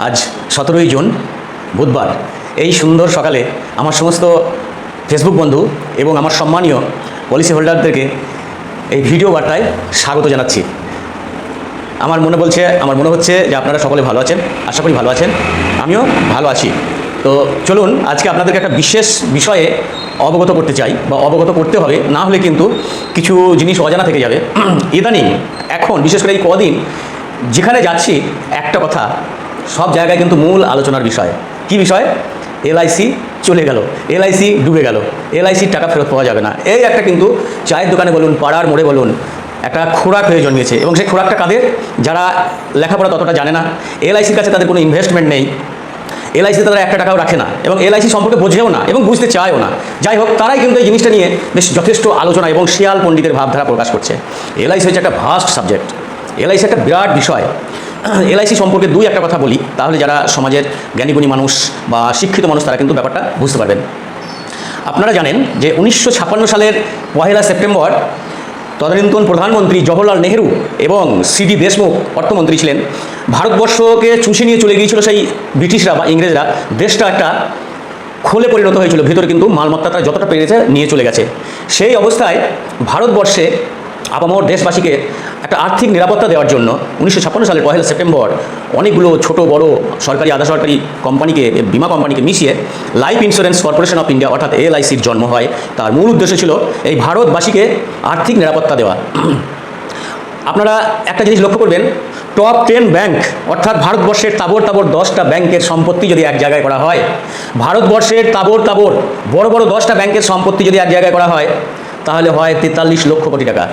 আজ 17ই জুন বুধবার। এই সুন্দর সকালে আমার সমস্ত ফেসবুক বন্ধু এবং আমার সম্মানীয় পলিসি হোল্ডারদেরকে এই ভিডিও বার্তায় স্বাগত জানাচ্ছি। আমার মনে হচ্ছে যে আপনারা সকলে ভালো আছেন, আশা করি ভালো আছেন, আমিও ভালো আছি। তো চলুন আজকে আপনাদেরকে একটা বিশেষ বিষয়ে অবগত করতে চাই বা অবগত করতে হবে, না হলে কিন্তু কিছু জিনিস অজানা থেকে যাবে। ইদানিং এখন বিশেষ করে এই কদিন যেখানে যাচ্ছি একটা কথা সব জায়গায় কিন্তু মূল আলোচনার বিষয়। কি বিষয়? এলআইসি চলে গেল, এলআইসি ডুবে গেল, এলআইসির টাকা ফেরত পাওয়া যাবে না। এই একটা কিন্তু চায়ের দোকানে বলুন, পাড়ার মোড়ে বলুন, একটা খোরাক হয়ে জন্মেছে। এবং সেই খোরাকটা কাদের? যারা লেখাপড়া ততটা জানে না, এলআইসির কাছে তাদের কোনো ইনভেস্টমেন্ট নেই, এলআইসি তারা একটা টাকাও রাখে না এবং এলআইসি সম্পর্কে বোঝেও না এবং বুঝতে চায়ও না। যাই হোক, তারাই কিন্তু এই জিনিসটা নিয়ে বেশ যথেষ্ট আলোচনা এবং শিয়াল পণ্ডিতের ভাবধারা প্রকাশ করছে। এলআইসি হচ্ছে একটা ভাস্ট সাবজেক্ট, এলআইসি একটা বিরাট বিষয়। এলআইসি সম্পর্কে দুই একটা কথা বলি, তাহলে যারা সমাজের জ্ঞানীগুণী মানুষ বা শিক্ষিত মানুষ তারা কিন্তু ব্যাপারটা বুঝতে পারবেন। আপনারা জানেন যে 1956 সালের 1 সেপ্টেম্বর তদানীন্তন প্রধানমন্ত্রী জওহরলাল নেহেরু এবং সিডি দেশমুখ অর্থমন্ত্রী ছিলেন। ভারতবর্ষকে চুষে নিয়ে চলে গিয়েছিল সেই ব্রিটিশরা বা ইংরেজরা। দেশটা একটা খোলে পরিণত হয়েছিল, ভিতরে কিন্তু মালমত্তা তারা যতটা পেরেছে নিয়ে চলে গেছে। সেই অবস্থায় ভারতবর্ষে আপামর দেশবাসীকে একটা আর্থিক নিরাপত্তা দেওয়ার জন্য 1956 সালের 1 সেপ্টেম্বর অনেকগুলো ছোট বড় সরকারি আধা সরকারি কোম্পানিকে, বিমা কোম্পানিকে মিশিয়ে life insurance corporation of India অর্থাৎ এলআইসির জন্ম হয়। তার মূল উদ্দেশ্য ছিল এই ভারতবাসীকে আর্থিক নিরাপত্তা দেওয়া। আপনারা একটা জিনিস লক্ষ্য করবেন, টপ 10 ব্যাংক অর্থাৎ ভারতবর্ষের তাবর 10টা ব্যাংকের সম্পত্তি যদি এক জায়গায় করা হয়, ভারতবর্ষের তাবর বড় বড় 10টা ব্যাংকের সম্পত্তি যদি এক জায়গায় করা হয়, তাহলে হয় 43 লক্ষ কোটি টাকা।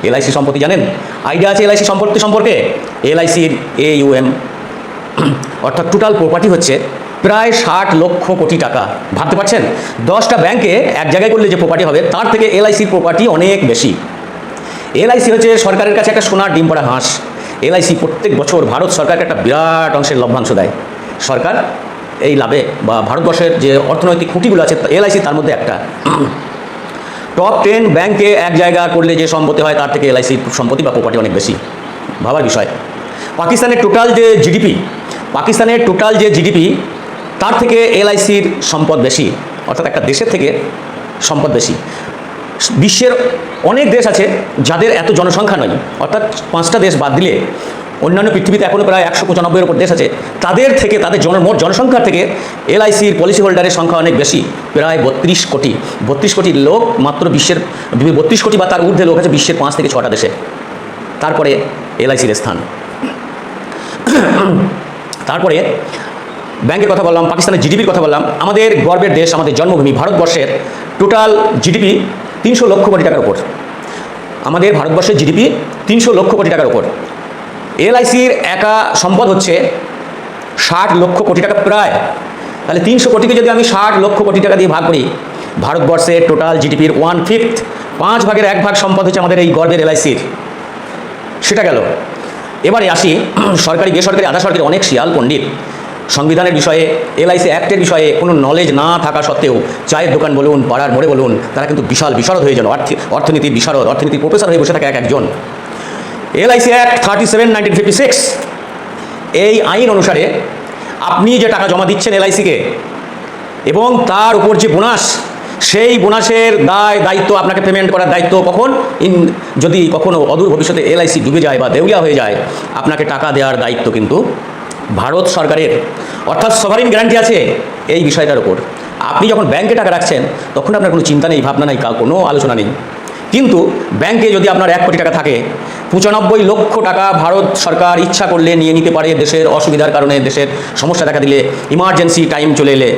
এলআইসি সম্পত্তি জানেন? আইডিয়া আছে এলআইসি সম্পত্তি সম্পর্কে? এলআইসির AUM অর্থাৎ টোটাল প্রপার্টি হচ্ছে প্রায় 60 লক্ষ কোটি টাকা। ভাবতে পারছেন? 10টা ব্যাংকে এক জায়গায় করলে যে প্রপার্টি হবে তার থেকে এলআইসির প্রপার্টি অনেক বেশি। এলআইসি হচ্ছে সরকারের কাছে একটা সোনার ডিম পাড়া হাঁস। এলআইসি প্রত্যেক বছর ভারত সরকারকে একটা বিরাট অংশের লভ্যাংশ দেয়। সরকার এই লাভে বা ভারতবর্ষের যে অর্থনৈতিক খুঁটিগুলো আছে এলআইসি তার মধ্যে একটা। টপ 10 ব্যাংকে এক জায়গা করলে যে সম্পত্তি হয় তার থেকে এলআইসির সম্পত্তি বা প্রপার্টি অনেক বেশি। ভাবার বিষয়। পাকিস্তানের টোটাল যে জিডিপি তার থেকে এলআইসির সম্পদ বেশি, অর্থাৎ একটা দেশের থেকে সম্পদ বেশি। বিশ্বের অনেক দেশ আছে যাদের এত জনসংখ্যা নয়, অর্থাৎ 5টা দেশ বাদ দিলে অন্যান্য পৃথিবীতে এখনও প্রায় 195-এর উপর দেশ আছে। তাদের থেকে তাদের মোট জনসংখ্যার থেকে এলআইসির পলিসি হোল্ডারের সংখ্যা অনেক বেশি, প্রায় 32 কোটি লোক মাত্র বিশ্বের 32 কোটি বা তার ঊর্ধ্বে লোক আছে বিশ্বের 5 থেকে 6টা দেশে। তারপরে এলআইসির স্থান। তারপরে ব্যাংকের কথা বললাম, পাকিস্তানের জিডিপির কথা বললাম। আমাদের গর্বের দেশ, আমাদের জন্মভূমি ভারতবর্ষের টোটাল জিডিপি 300 লক্ষ কোটি টাকার উপর। আমাদের ভারতবর্ষের জিডিপি 300 লক্ষ কোটি টাকার উপর। এলআইসির একা সম্পদ হচ্ছে 60 লক্ষ কোটি টাকা প্রায়। তাহলে 300 কোটিকে যদি আমি 60 লক্ষ কোটি টাকা দিয়ে ভাগ করি, ভারতবর্ষের টোটাল জিডিপির 1/5 5 ভাগের 1 ভাগ সম্পদ হচ্ছে আমাদের এই গর্বের এলআইসির। সেটা গেল। এবারে আসি সরকারি বেসরকারি আধা সরকারি অনেক শিয়াল পণ্ডিত সংবিধানের বিষয়ে, এলআইসি অ্যাক্টের বিষয়ে কোনো নলেজ না থাকা সত্ত্বেও চায়ের দোকান বলুন, পাড়ার মোড়ে বলুন, তারা কিন্তু বিশাল বিশারদ হয়ে যান, অর্থনীতির বিশারদ, অর্থনীতির প্রফেসর হয়ে বসে থাকে একজন। এলআইসি অ্যাক্ট 37/1956 এই আইন অনুসারে আপনি যে টাকা জমা দিচ্ছেন এলআইসিকে এবং তার উপর যে বোনাস, সেই বোনাসের দায়িত্ব আপনাকে পেমেন্ট করার দায়িত্ব কখন যদি কখনো অদূর ভবিষ্যতে এলআইসি ডুবে যায় বা দেউলিয়া হয়ে যায়, আপনাকে টাকা দেওয়ার দায়িত্ব কিন্তু ভারত সরকারের, অর্থাৎ সভারিন গ্যারান্টি আছে এই বিষয়টার উপর। আপনি যখন ব্যাংকে টাকা রাখছেন তখন আপনার কোনো চিন্তা নেই, ভাবনা নেই, কোনো আলোচনা নেই। কিন্তু ব্যাংকে যদি আপনার 1 কোটি টাকা থাকে, 95 লক্ষ টাকা ভারত সরকার ইচ্ছা করলে নিয়ে নিতে পারে। দেশের অসুবিধার কারণে, দেশের সমস্যা দেখা দিলে, ইমার্জেন্সি টাইম চলে এলে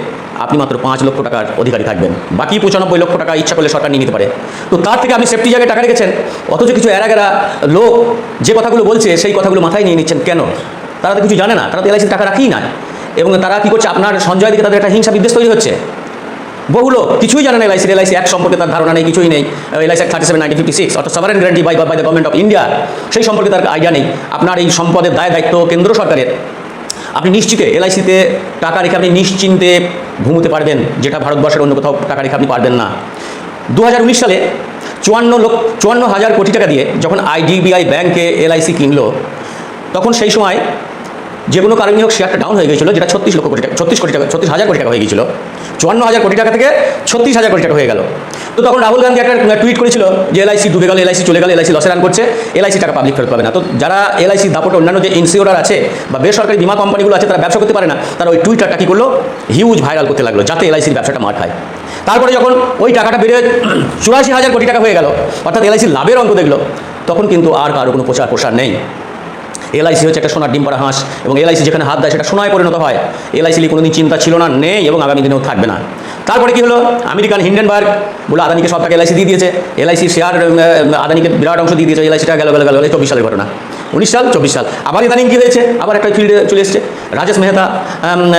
আপনি মাত্র 5 লক্ষ টাকার অধিকারী থাকবেন। বাকি 95 লক্ষ টাকা ইচ্ছা করলে সরকার নিয়ে নিতে পারে। তো তার থেকে আপনি সেফটি জায়গায় টাকা রেখেছেন, অথচ কিছু এরা লোক যে কথাগুলো বলছে সেই কথাগুলো মাথায় নিয়ে নিচ্ছেন। কেন? তারা তো কিছু জানে না, তারা তো এলআইসির টাকা রাখেই না। এবং তারা কী করছে, আপনার সঞ্চয় দিকে তাদের একটা হিংসা বিদ্বেষ তৈরি হচ্ছে। বহু লোক কিছুই জানে না এলআইসি অ্যাক্ট সম্পর্কে, তার ধারণা নেই, কিছুই নেই। এলআইসি অ্যাক্ট 37/1956 অর্থাৎ sovereign guarantee by the government of India, সেই সম্পর্কে তার আইডিয়া নেই। আপনার এই সম্পদের দায়িত্ব কেন্দ্র সরকারের। আপনি নিশ্চিতে এলআইসিতে টাকা রেখে আপনি নিশ্চিন্তে ঘুমোতে পারবেন, যেটা ভারতবর্ষের অন্য কোথাও টাকা রেখে আপনি পারবেন না। 2019 সালে 54,000 কোটি টাকা দিয়ে যখন IDBI ব্যাংকে এলআইসি কিনলো, তখন সেই সময় যে কোনো কারণে হোক শেয়ারটা ডাউন হয়ে গিয়েছিল, যেটা 36 কোটি টাকা 36,000 কোটি টাকা হয়ে গিয়েছিল, 54,000 কোটি টাকা থেকে 36,000 কোটি টাকা হয়ে গেল। তো তখন রাহুল গান্ধী একটা টুইট করেছিল যে এলআইসি ডুবে গেল, এলআইসি চলে গেল, এলআইসি লসে রান করছে, এলআইসি টাকা পাবলিক ফেরত পাবে না। তো যারা এলআইসি দাপটে অন্যান্য যে ইন্স্যুরার আছে বা বেসরকারি বিমা কোম্পানিগুলো আছে, তারা ব্যবসা করতে পারে না, তারা ওই টুইটারটা কী করলো, হিউজ ভাইরাল করতে লাগলো, যাতে এলআইসির ব্যবসাটা মার খায়। তারপরে যখন ওই টাকাটা বেড়ে 84,000 কোটি টাকা হয়ে গেল, অর্থাৎ এলআইসির লাভের অঙ্ক দেখলো, তখন কিন্তু আর কারো কোনো প্রচার নেই। এলআইসি হচ্ছে একটা সোনার ডিম পাড়া হাঁস, এবং এলআইসি যেখানে হাত দেয় সেটা সোনায় পরিণত হয়। এলআইসি নিয়ে কোনোদিন চিন্তা ছিল না, নেই, এবং আগামী দিনেও থাকবে না। তারপরে কি হলো, আমেরিকান হিন্ডেনবার্গ বলে আদানিকে সব টাকা এলআইসি দিয়ে দিয়েছে, এলআইসি শেয়ার আদানিকে বিরাট অংশ দিয়ে দিয়েছে, এলআইসিটা গেল 24 সালের ঘটনা, 19 সাল 24 সাল। আবার ইদানিং কী হয়েছে, আবার একটা ফিল্ডে চলে এসেছে, রাজেশ মেহতা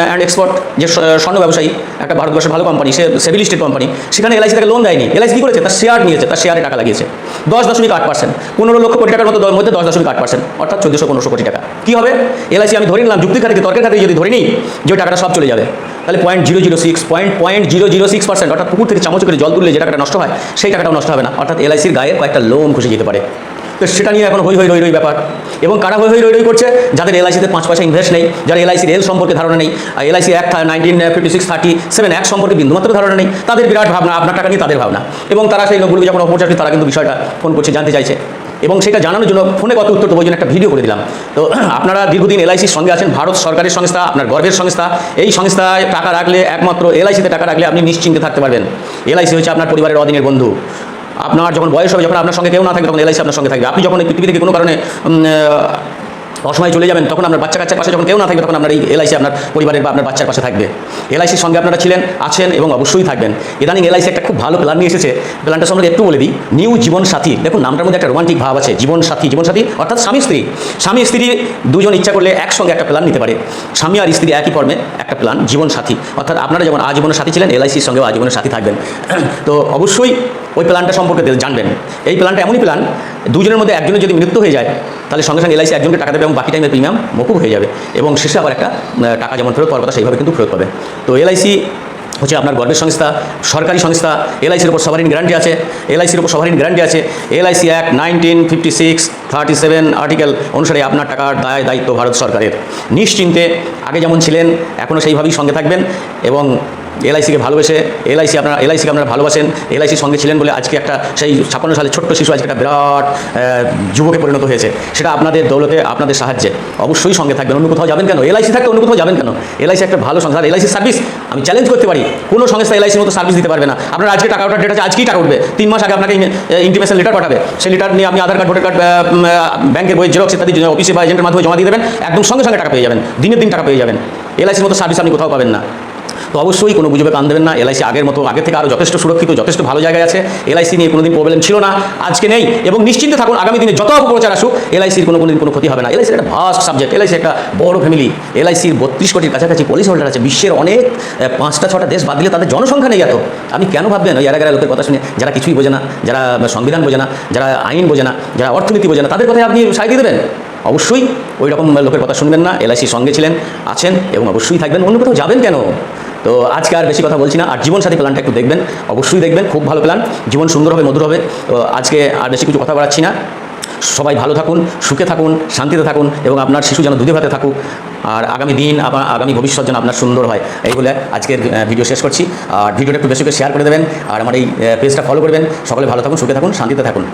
অ্যান্ড এক্সপোর্ট, যে স্বর্ণ ব্যবসায়ী, একটা ভারতবর্ষের ভালো কোম্পানি, সে সেভি লিস্টেড কোম্পানি, সেখানে এলআইসি তাকে লোন দেয়নি। এলআইসি কী করেছে, তার শেয়ার নিয়েছে, তার শেয়ারে টাকা লাগিয়েছে 10.8%, 15 লক্ষ কোটি টাকার মধ্যে 10.8%, অর্থাৎ 1400-1500 কোটি টাকা। কী হবে, এলআইসি আমি ধরে নিলাম যুক্তির খাতিরে, তর্কের খাতিরে যদি ধরে নিই যে টাকাটা সব চলে যাবে, তাহলে 0.006%, অর্থাৎ পুকুর থেকে চামচ করে জল তুললে যে টাকাটা নষ্ট হয়, সেই টাকাটাও নষ্ট হবে না, অর্থাৎ এলআইসির গায়ে কয়েকটা লোম খসে যেতে পারে। তো সেটা নিয়ে এখন হই রই ব্যাপার। এবং কারা হই রই করছে, যাদের এলআইসিতে 5 পয়সা ইনভেস্ট নেই, যারা এলআইসির এল সম্পর্কে ধারণা নেই, এলআইসি অ্যাক্ট 1956-37 অ্যাক্ট সম্পর্কে বিন্দুমাত্র ধারণা নেই, তাদের বিরাট ভাবনা, আপনার টাকা নিয়ে তাদের ভাবনা। এবং তারা সেই লোকগুলো যখন অপচার করে, তারা কিন্তু বিষয়টা ফোন করছে, জানতে চাইছে, এবং সেটা জানানোর জন্য ফোনে কত উত্তর দেবো, ওই জন্য একটা ভিডিও করে দিলাম। তো আপনারা দীর্ঘদিন এলআইসির সঙ্গে আছেন, ভারত সরকারের সংস্থা, আপনার গর্বের সংস্থা। এই সংস্থায় টাকা রাখলে, একমাত্র এলআইসিতে টাকা রাখলে আপনি নিশ্চিন্তে থাকতে পারবেন। এলআইসি হচ্ছে আপনার পরিবারের অদিনের বন্ধু। আপনার যখন বয়স হবে, যখন আপনার সঙ্গে কেউ না থাকবে, তখন এলআইসি আপনার সঙ্গে থাকবে। আপনি যখন এই পৃথিবী থেকে কোনো কারণে অসময়ে চলে যাবেন, তখন আপনার বাচ্চা কাচ্চার পাশে যখন কেউ না থাকবে, তখন আপনার এই এলআইসি আপনার পরিবারের বা আপনার বাচ্চার পাশে থাকবে। এলআইসির সঙ্গে আপনারা ছিলেন, আছেন, এবং অবশ্যই থাকবেন। ইদানিং এলআইসি একটা খুব ভালো প্ল্যান নিয়ে এসেছে, প্ল্যানটা সম্পর্কে একটু বলে দিই। নিউ জীবন সাথী, দেখুন নামটার মধ্যে একটা রোমান্টিক ভাব আছে, জীবন সাথী অর্থাৎ স্বামী স্ত্রী দুজন ইচ্ছা করলে একসঙ্গে একটা প্ল্যান নিতে পারে। স্বামী আর স্ত্রী একই ফর্মে একটা প্ল্যান, জীবন সাথী, অর্থাৎ আপনারা যেমন আজীবনের সাথী ছিলেন, এলআইসির সঙ্গেও আজীবনের সাথী থাকবেন। তো অবশ্যই ওই প্ল্যানটা সম্পর্কে জানবেন। এই প্ল্যানটা এমনই প্ল্যান, দুজনের মধ্যে একজনের যদি মৃত্যু হয়ে যায়, তাহলে সঙ্গে সঙ্গে এলআইসি একজনকে টাকা দেবে, এবং বাকি টাইমের প্রিমিয়াম মকুব হয়ে যাবে, এবং শেষে আবার একটা টাকা যেমন ফেরত পাওয়ার কথা, সেইভাবে কিন্তু ফেরত পাবে। তো এলআইসি হচ্ছে আপনার গর্বের সংস্থা, সরকারি সংস্থা। এলআইসির উপর সভারিন গ্যারান্টি আছে, এলআইসি অ্যাক্ট 1956-37 আর্টিকেল অনুসারে আপনার টাকার দায়িত্ব ভারত সরকারের। নিশ্চিন্তে আগে যেমন ছিলেন, এখনও সেইভাবেই সঙ্গে থাকবেন, এবং এলআইসিকে ভালোবেসে, এলআইসিকে আপনারা ভালোবাসেন, এলআইসির সঙ্গে ছিলেন বলে আজকে একটা সেই 56 সালে ছোট্ট শিশু আজকে একটা বিরাট যুবকে পরিণত হয়েছে। সেটা আপনাদের দৌলতে, আপনাদের সাহায্যে। অবশ্যই সঙ্গে থাকবেন, অন্য কোথাও যাবেন কেন? এলআইসি থাকতে অন্য কোথাও যাবেন কেন? এলআইসি একটা ভালো সংস্থা। এলআইসির সার্ভিস আমি চ্যালেঞ্জ করতে পারি, কোনো সংস্থা এলআইসির মতো সার্ভিস দিতে পারবে না। আপনার আজকে টাকা ওঠার ডেট আছে, আজকেই টাকা উঠবে, 3 মাস আগে আপনাকে ইন্টিমেশন লেটার পাঠাবে, সেই লেটার নিয়ে আপনি আধার কার্ড, ভোটার কার্ড, ব্যাংকের বই, জেরক্স ইত্যাদি অফিসে বা এজেন্টের মাধ্যমে জমা দিয়ে দেবেন, একদম সঙ্গে সঙ্গে টাকা পেয়ে যাবেন, দিনের দিন টাকা পেয়ে যাবেন। এলআইসির মতো সার্ভিস আপনি কোথাও পাবেন না। তো অবশ্যই কোনো গুজবে কান দেবেন না। এলআইসি আগের থেকে আরও যথেষ্ট সুরক্ষিত, যথেষ্ট ভালো জায়গায় আছে। এলআইসি নিয়ে কোনোদিন প্রবলেম ছিল না, আজকে নেই, এবং নিশ্চিন্তে থাকুন, আগামী দিনে যত অপপ্রচার আসুক, এলআইসির কোনোদিন কোনো ক্ষতি হবে না। এলআইসির একটা ভাস্ট সাবজেক্ট, এলআইসি একটা বড় ফ্যামিলি। এলআইসির 32 কোটির কাছাকাছি পলিসি হোল্ডার আছে, বিশ্বের অনেক 5টা-6টা দেশ বাদ দিলে তাদের জনসংখ্যা নেই এত। আপনি কেন ভাববেন ওই এরা লোকের কথা শুনে, যারা কিছুই বোঝে না, যারা সংবিধান বোঝে না, যারা আইন বোঝে না, যারা অর্থনীতি বোঝে না, তাদের কথায় আপনি সাই দিয়ে দেবেন? অবশ্যই ওই রকম লোকের কথা শুনবেন না। এলআইসির সঙ্গে ছিলেন, আছেন, এবং অবশ্যই থাকবেন, অন্য কোথাও যাবেন কেন? তো আজকে আর বেশি কথা বলছি না। আর জীবনসাথী প্ল্যানটা একটু দেখবেন, অবশ্যই দেখবেন, খুব ভালো প্ল্যান, জীবন সুন্দর হবে, মধুর হবে। তো আজকে আর বেশি কিছু কথা বাড়াচ্ছি না। সবাই ভালো থাকুন, সুখে থাকুন, শান্তিতে থাকুন, এবং আপনার শিশু যেন দুধে ভাতে থাকুক, আর আগামী দিন, আগামী ভবিষ্যৎ যেন আপনার সুন্দর হয়। এই বলে আজকের ভিডিও শেষ করছি। আর ভিডিওটা একটু বেশি করে শেয়ার করে দেবেন, আর আমার এই পেজটা ফলো করবেন। সকলে ভালো থাকুন, সুখে থাকুন, শান্তিতে থাকুন।